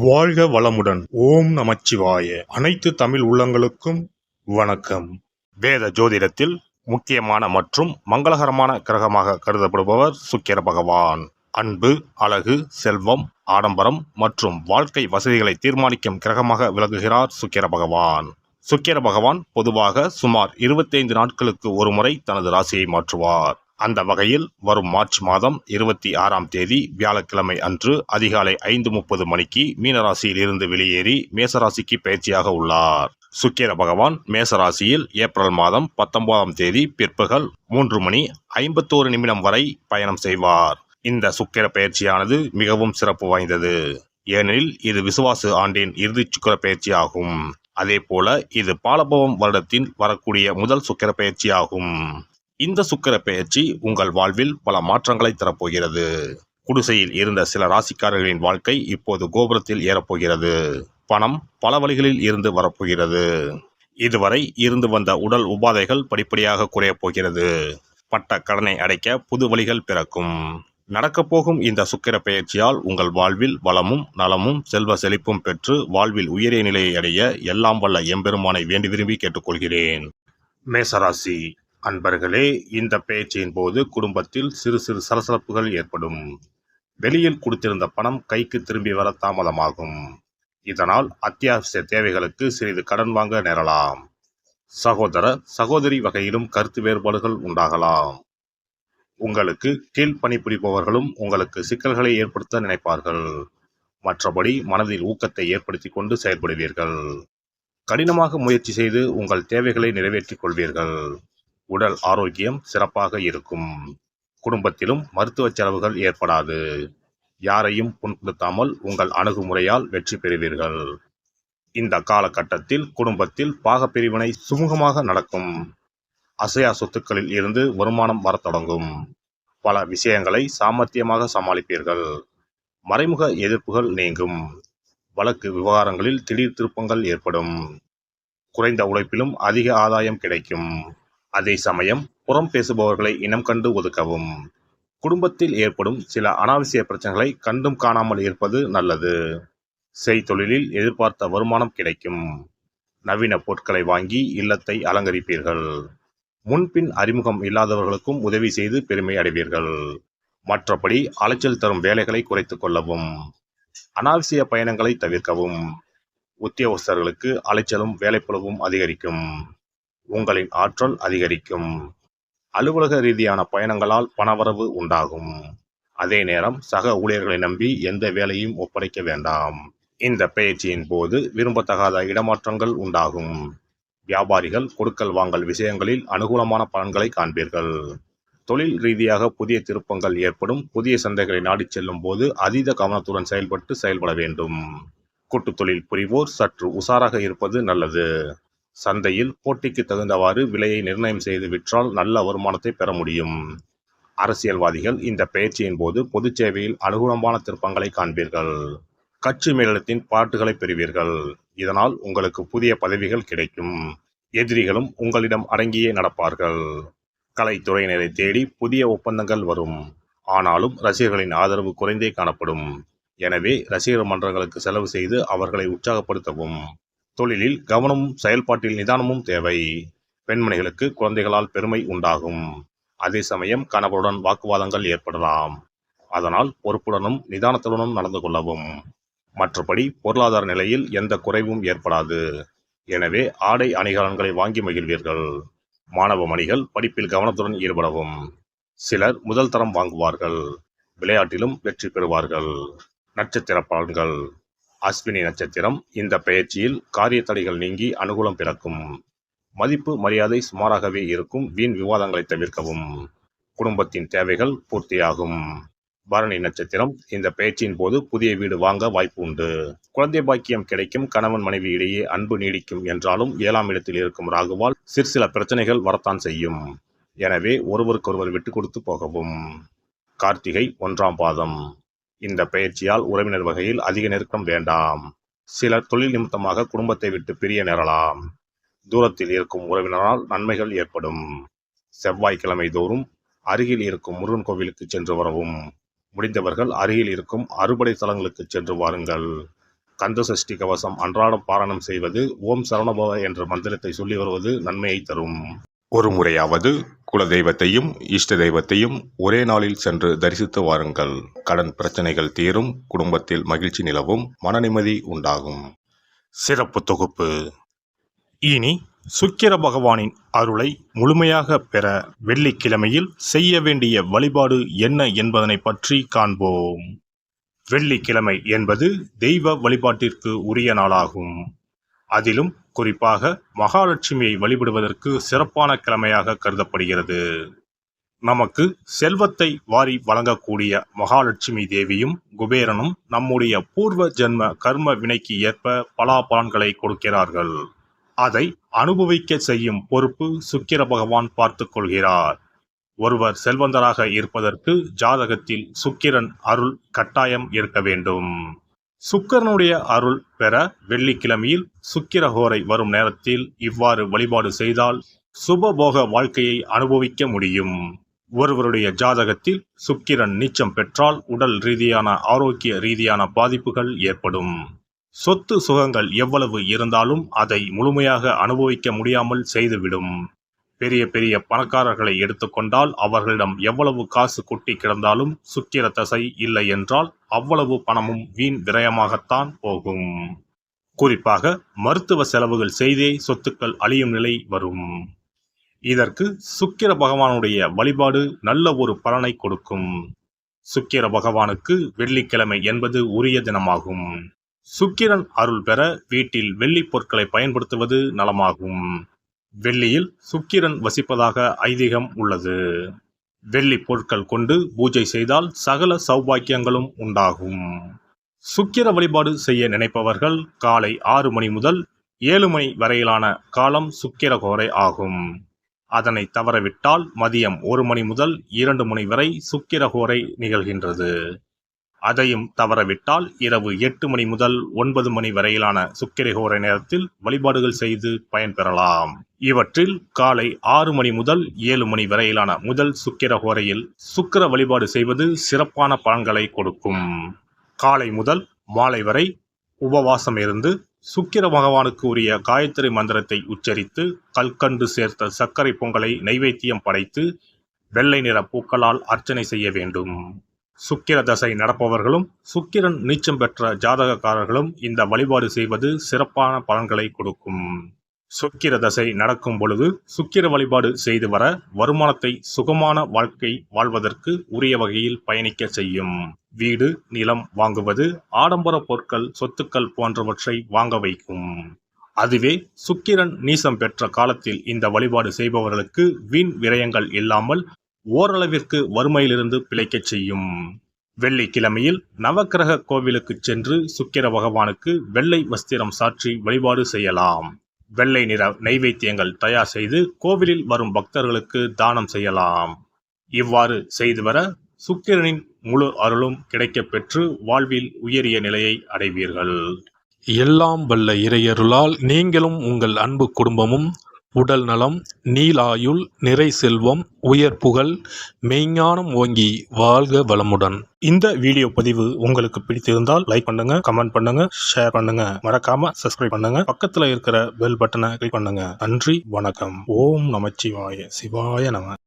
வாழ்க வளமுடன். ஓம் நமச்சிவாய. அனைத்து தமிழ் உள்ளங்களுக்கும் வணக்கம். வேத ஜோதிடத்தில் முக்கியமான மற்றும் மங்களகரமான கிரகமாக கருதப்படுபவர் சுக்கிர பகவான். அன்பு, அழகு, செல்வம், ஆடம்பரம் மற்றும் வாழ்க்கை வசதிகளை தீர்மானிக்கும் கிரகமாக விளங்குகிறார் சுக்கிர பகவான். சுக்கிர பகவான் பொதுவாக சுமார் 25 நாட்களுக்கு ஒருமுறை தனது ராசியை மாற்றுவார். அந்த வகையில் வரும் மார்ச் மாதம் 26ஆம் தேதி வியாழக்கிழமை அன்று அதிகாலை 5:30 மணிக்கு மீனராசியில் இருந்து வெளியேறி மேசராசிக்கு பயிற்சியாக உள்ளார். சுக்கிர பகவான் மேசராசியில் ஏப்ரல் மாதம் 19ஆம் தேதி பிற்பகல் 3:51 வரை பயணம் செய்வார். இந்த சுக்கிர பயிற்சியானது மிகவும் சிறப்பு வாய்ந்தது. ஏனெனில் இது விசுவாசு ஆண்டின் இறுதி சுக்கிர பயிற்சி ஆகும். அதே போல இது பாலபவம் வருடத்தின் வரக்கூடிய முதல் சுக்கிர பயிற்சி ஆகும். இந்த சுக்கிர பெயர்ச்சி உங்கள் வாழ்வில் பல மாற்றங்களை தரப்போகிறது. குடிசையில் இருந்த சில ராசிக்காரர்களின் வாழ்க்கை இப்போது கோபுரத்தில் ஏறப்போகிறது. பணம் பல வழிகளில் இருந்து வரப்போகிறது. இதுவரை இருந்து வந்த உடல் உபாதைகள் படிப்படியாக குறையப் போகிறது. பட்ட கடனை அடைக்க புது வழிகள் பிறக்கும். நடக்கப்போகும் இந்த சுக்கிர பெயர்ச்சியால் உங்கள் வாழ்வில் வளமும் நலமும் செல்வ செழிப்பும் பெற்று வாழ்வில் உயரிய நிலையை அடைய எல்லாம் வல்ல எம்பெருமானை வேண்டி விரும்பி கேட்டுக்கொள்கிறேன். மேசராசி அன்பர்களே, இந்த பேச்சின் போது குடும்பத்தில் சிறு சிறு சலசலப்புகள் ஏற்படும். வெளியில் கொடுத்திருந்த பணம் கைக்கு திரும்பி வர தாமதமாகும். இதனால் அத்தியாவசிய தேவைகளுக்கு சிறிது கடன் வாங்க நேரலாம். சகோதர சகோதரி வகையிலும் கருத்து வேறுபாடுகள் உண்டாகலாம். உங்களுக்கு கீழ் பணிபுரிபவர்களும் உங்களுக்கு சிக்கல்களை ஏற்படுத்த நினைப்பார்கள். மற்றபடி மனதில் ஊக்கத்தை ஏற்படுத்தி கொண்டு செயல்படுவீர்கள். கடினமாக முயற்சி செய்து உங்கள் தேவைகளை நிறைவேற்றிக் கொள்வீர்கள். உடல் ஆரோக்கியம் சிறப்பாக இருக்கும். குடும்பத்திலும் மருத்துவ செலவுகள் ஏற்படாது. யாரையும் புண்படுத்தாமல் உங்கள் அணுகுமுறையால் வெற்றி பெறுவீர்கள். இந்த காலகட்டத்தில் குடும்பத்தில் பாகப்பிரிவினை சுமூகமாக நடக்கும். அசையா சொத்துக்களில் இருந்து வருமானம் வரத் தொடங்கும். பல விஷயங்களை சாமர்த்தியமாக சமாளிப்பீர்கள். மறைமுக எதிர்ப்புகள் நீங்கும். வழக்கு விவகாரங்களில் திடீர் திருப்பங்கள் ஏற்படும். குறைந்த உழைப்பிலும் அதிக ஆதாயம் கிடைக்கும். அதே சமயம் புறம் பேசுபவர்களை இனம் கண்டு ஒதுக்கவும். குடும்பத்தில் ஏற்படும் சில அனாவசிய பிரச்சனைகளை கண்டும் காணாமல் இருப்பது நல்லது. செய்தொழிலில் எதிர்பார்த்த வருமானம் கிடைக்கும். நவீன பொருட்களை வாங்கி இல்லத்தை அலங்கரிப்பீர்கள். முன்பின் அறிமுகம் இல்லாதவர்களுக்கும் உதவி செய்து பெருமை அடைவீர்கள். மற்றபடி அலைச்சல் தரும் வேலைகளை குறைத்துக் கொள்ளவும். அனாவசிய பயணங்களை தவிர்க்கவும். உத்தியோகஸ்தர்களுக்கு அலைச்சலும் வேலைப்பளுவும் அதிகரிக்கும். உங்களின் ஆற்றல் அதிகரிக்கும். அலுவலக ரீதியான பயணங்களால் பணவரவு உண்டாகும். அதே நேரம் சக ஊழியர்களை நம்பி எந்த வேலையும் ஒப்படைக்க வேண்டாம். இந்த பயிற்சியின் போது விரும்பத்தகாத இடமாற்றங்கள் உண்டாகும். வியாபாரிகள் கொடுக்கல் வாங்கல் விஷயங்களில் அனுகூலமான பலன்களை காண்பீர்கள். தொழில் ரீதியாக புதிய திருப்பங்கள் ஏற்படும். புதிய சந்தைகளை நாடி செல்லும் போது அதீத கவனத்துடன் செயல்பட வேண்டும். கூட்டுத் தொழில் புரிவோர் சற்று உஷாராக இருப்பது நல்லது. சந்தையில் போட்டிக்கு தகுந்தவாறு விலையை நிர்ணயம் செய்து விற்றால் நல்ல வருமானத்தை பெற முடியும். அரசியல்வாதிகள் இந்த பயிற்சியின் போது பொது சேவையில் அனுகூலமான திருப்பங்களை காண்பீர்கள். கட்சி மேலிடத்தின் பாராட்டுகளை பெறுவீர்கள். இதனால் உங்களுக்கு புதிய பதவிகள் கிடைக்கும். எதிரிகளும் உங்களிடம் அடங்கியே நடப்பார்கள். கலைத்துறையினரை தேடி புதிய ஒப்பந்தங்கள் வரும். ஆனாலும் ரசிகர்களின் ஆதரவு குறைந்தே காணப்படும். எனவே ரசிகர் மன்றங்களுக்கு செலவு செய்து அவர்களை உற்சாகப்படுத்தவும். தொழிலில் கவனமும் செயல்பாட்டில் நிதானமும் தேவை. பெண்மணிகளுக்கு குழந்தைகளால் பெருமை உண்டாகும். அதே சமயம் கணவருடன் வாக்குவாதங்கள் ஏற்படலாம். அதனால் பொறுப்புடனும் நிதானத்துடனும் நடந்து கொள்ளவும். மற்றபடி பொருளாதார நிலையில் எந்த குறைவும் ஏற்படாது. எனவே ஆடை அணிகலன்களை வாங்கி மகிழ்வீர்கள். மாணவ மணிகள் படிப்பில் கவனத்துடன் ஈடுபடவும். சிலர் முதல் தரம் வாங்குவார்கள். விளையாட்டிலும் வெற்றி பெறுவார்கள். நட்சத்திர பலன்கள். அஸ்வினி நட்சத்திரம். இந்த பெயர்ச்சியில் காரிய தடைகள் நீங்கி அனுகூலம் பிறக்கும். மதிப்பு மரியாதை சுமாராகவே இருக்கும். வீண் விவாதங்களை தவிர்க்கவும். குடும்பத்தின் தேவைகள் பூர்த்தியாகும். பரணி நட்சத்திரம். இந்த பெயர்ச்சியின் போது புதிய வீடு வாங்க வாய்ப்பு உண்டு. குழந்தை பாக்கியம் கிடைக்கும். கணவன் மனைவி இடையே அன்பு நீடிக்கும் என்றாலும் 7ஆம் இடத்தில் இருக்கும் ராகுவால் சிற்சில பிரச்சனைகள் வரத்தான் செய்யும். எனவே ஒருவருக்கொருவர் விட்டு கொடுத்து போகவும். கார்த்திகை 1ஆம் பாதம். இந்த பயிற்சியால் உறவினர் வகையில் அதிக நெருக்கம் வேண்டாம். சிலர் தொழில் நிமித்தமாக குடும்பத்தை விட்டு பிரிய நேரலாம். தூரத்தில் இருக்கும் உறவினரால் நன்மைகள் ஏற்படும். செவ்வாய்க்கிழமை தோறும் அருகில் இருக்கும் முருகன் கோவிலுக்கு சென்று வரவும். முடிந்தவர்கள் அருகில் இருக்கும் அறுபடை தலங்களுக்கு சென்று வாருங்கள். கந்த சஷ்டி கவசம் அன்றாடம் பாராயணம் செய்வது, ஓம் சரவணபவ என்ற மந்திரத்தை சொல்லி வருவது நன்மையை தரும். ஒரு முறையாவது குலதெய்வத்தையும் இஷ்ட தெய்வத்தையும் ஒரே நாளில் சென்று தரிசித்து வாருங்கள். கடன் பிரச்சனைகள் தீரும், குடும்பத்தில் மகிழ்ச்சி நிலவும், மன நிம்மதி உண்டாகும். சிறப்பு தொகுப்பு. இனி சுக்கிர பகவானின் அருளை முழுமையாக பெற வெள்ளிக்கிழமையில் செய்ய வேண்டிய வழிபாடு என்ன என்பதனை பற்றி காண்போம். வெள்ளிக்கிழமை என்பது தெய்வ வழிபாட்டிற்கு உரிய நாளாகும். அதிலும் குறிப்பாக மகாலட்சுமியை வழிபடுவதற்கு சிறப்பான கிழமையாக கருதப்படுகிறது. நமக்கு செல்வத்தை வாரி வழங்கக்கூடிய மகாலட்சுமி தேவியும் குபேரனும் நம்முடைய பூர்வ ஜென்ம கர்ம வினைக்கு ஏற்ப பலாபலன்களை கொடுக்கிறார்கள். அதை அனுபவிக்க செய்யும் பொறுப்பு சுக்கிர பகவான் பார்த்துக் கொள்கிறார். ஒருவர் செல்வந்தராக இருப்பதற்கு ஜாதகத்தில் சுக்கிரன் அருள் கட்டாயம் இருக்க வேண்டும். சுக்கிரனுடைய அருள் பெற வெள்ளிக்கிழமையில் சுக்கிரஹோரை வரும் நேரத்தில் இவ்வாறு வழிபாடு செய்தால் சுபபோக வாழ்க்கையை அனுபவிக்க முடியும். ஒருவருடைய ஜாதகத்தில் சுக்கிரன் நீச்சம் பெற்றால் உடல் ரீதியான ஆரோக்கிய ரீதியான பாதிப்புகள் ஏற்படும். சொத்து சுகங்கள் எவ்வளவு இருந்தாலும் அதை முழுமையாக அனுபவிக்க முடியாமல் செய்துவிடும். பெரிய பெரிய பணக்காரர்களை எடுத்துக்கொண்டால் அவர்களிடம் எவ்வளவு காசு கொட்டி கிடந்தாலும் சுக்கிர தசை இல்லை என்றால் அவ்வளவு பணமும் வீண் விரயமாகத்தான் போகும். குறிப்பாக மருத்துவ செலவுகள் செய்தே சொத்துக்கள் அழியும் நிலை வரும். இதற்கு சுக்கிர பகவானுடைய வழிபாடு நல்ல ஒரு பலனை கொடுக்கும். சுக்கிர பகவானுக்கு வெள்ளிக்கிழமை என்பது உரிய தினமாகும். சுக்கிரன் அருள் பெற வீட்டில் வெள்ளி பொருட்களை பயன்படுத்துவது நலமாகும். வெள்ளியில் சுக்கிரன் வசிப்பதாக ஐதீகம் உள்ளது. வெள்ளி பொருட்கள் கொண்டு பூஜை செய்தால் சகல சௌபாக்கியங்களும் உண்டாகும். சுக்கிர வழிபாடு செய்ய நினைப்பவர்கள் காலை 6 மணி முதல் 7 மணி வரையிலான காலம் சுக்கிரஹோரை ஆகும். அதனை தவறவிட்டால் மதியம் 1 மணி முதல் 2 மணி வரை சுக்கிரஹோரை நிகழ்கின்றது. அதையும் தவறவிட்டால் இரவு 8 மணி முதல் 9 மணி வரையிலான சுக்கிரஹோரை நேரத்தில் வழிபாடுகள் செய்து பயன்பெறலாம். இவற்றில் காலை 6 மணி முதல் 7 மணி வரையிலான முதல் சுக்கிரஹோரையில் சுக்கிர வழிபாடு செய்வது சிறப்பான பலன்களை கொடுக்கும். காலை முதல் மாலை வரை உபவாசம் இருந்து சுக்கிர பகவானுக்கு உரிய காயத்ரி மந்திரத்தை உச்சரித்து கல்கண்டு சேர்த்த சர்க்கரை பொங்கலை நைவேத்தியம் படைத்து வெள்ளை நிற பூக்களால் அர்ச்சனை செய்ய வேண்டும். சுக்கிர தசை நடப்பவர்களும் சுக்கிரன் நீச்சம் பெற்ற ஜாதகக்காரர்களும் இந்த வழிபாடு செய்வது சிறப்பான பலன்களை கொடுக்கும். சுக்கிர தசை நடக்கும் பொழுது சுக்கிர வழிபாடு செய்து வர வருமானத்தை சுகமான வாழ்க்கை வாழ்வதற்கு உரிய வகையில் பயணிக்க செய்யும். வீடு நிலம் வாங்குவது, ஆடம்பர பொருட்கள் சொத்துக்கள் போன்றவற்றை வாங்க வைக்கும். அதுவே சுக்கிரன் நீசம் பெற்ற காலத்தில் இந்த வழிபாடு செய்பவர்களுக்கு வீண் விரயங்கள் இல்லாமல் ஓரளவிற்கு வறுமையிலிருந்து பிழைக்கச் செய்யும். வெள்ளிக்கிழமையில் நவக்கிரக கோவிலுக்கு சென்று சுக்கிர பகவானுக்கு வெள்ளை வஸ்திரம் சாற்றி வழிபாடு செய்யலாம். வெள்ளை நிற நைவேத்தியங்கள் தயார் செய்து கோவிலில் வரும் பக்தர்களுக்கு தானம் செய்யலாம். இவ்வாறு செய்து வர சுக்கிரனின் முழு அருளும் கிடைக்கப் பெற்று வாழ்வில் உயரிய நிலையை அடைவீர்கள். எல்லாம் வல்ல இறையருளால் நீங்களும் உங்கள் அன்பு குடும்பமும் உடல் நலம், நீலாயுள், நிறை செல்வம், உயர் புகழ், மெய்ஞானம் ஓங்கி வாழ்க வளமுடன். இந்த வீடியோ பதிவு உங்களுக்கு பிடித்திருந்தால் லைக் பண்ணுங்க, கமெண்ட் பண்ணுங்க, ஷேர் பண்ணுங்க, மறக்காம சப்ஸ்கிரைப் பண்ணுங்க, பக்கத்துல இருக்கிற பெல் பட்டனை கிளிக் பண்ணுங்க. நன்றி, வணக்கம். ஓம் நமச்சிவாய. சிவாய நம.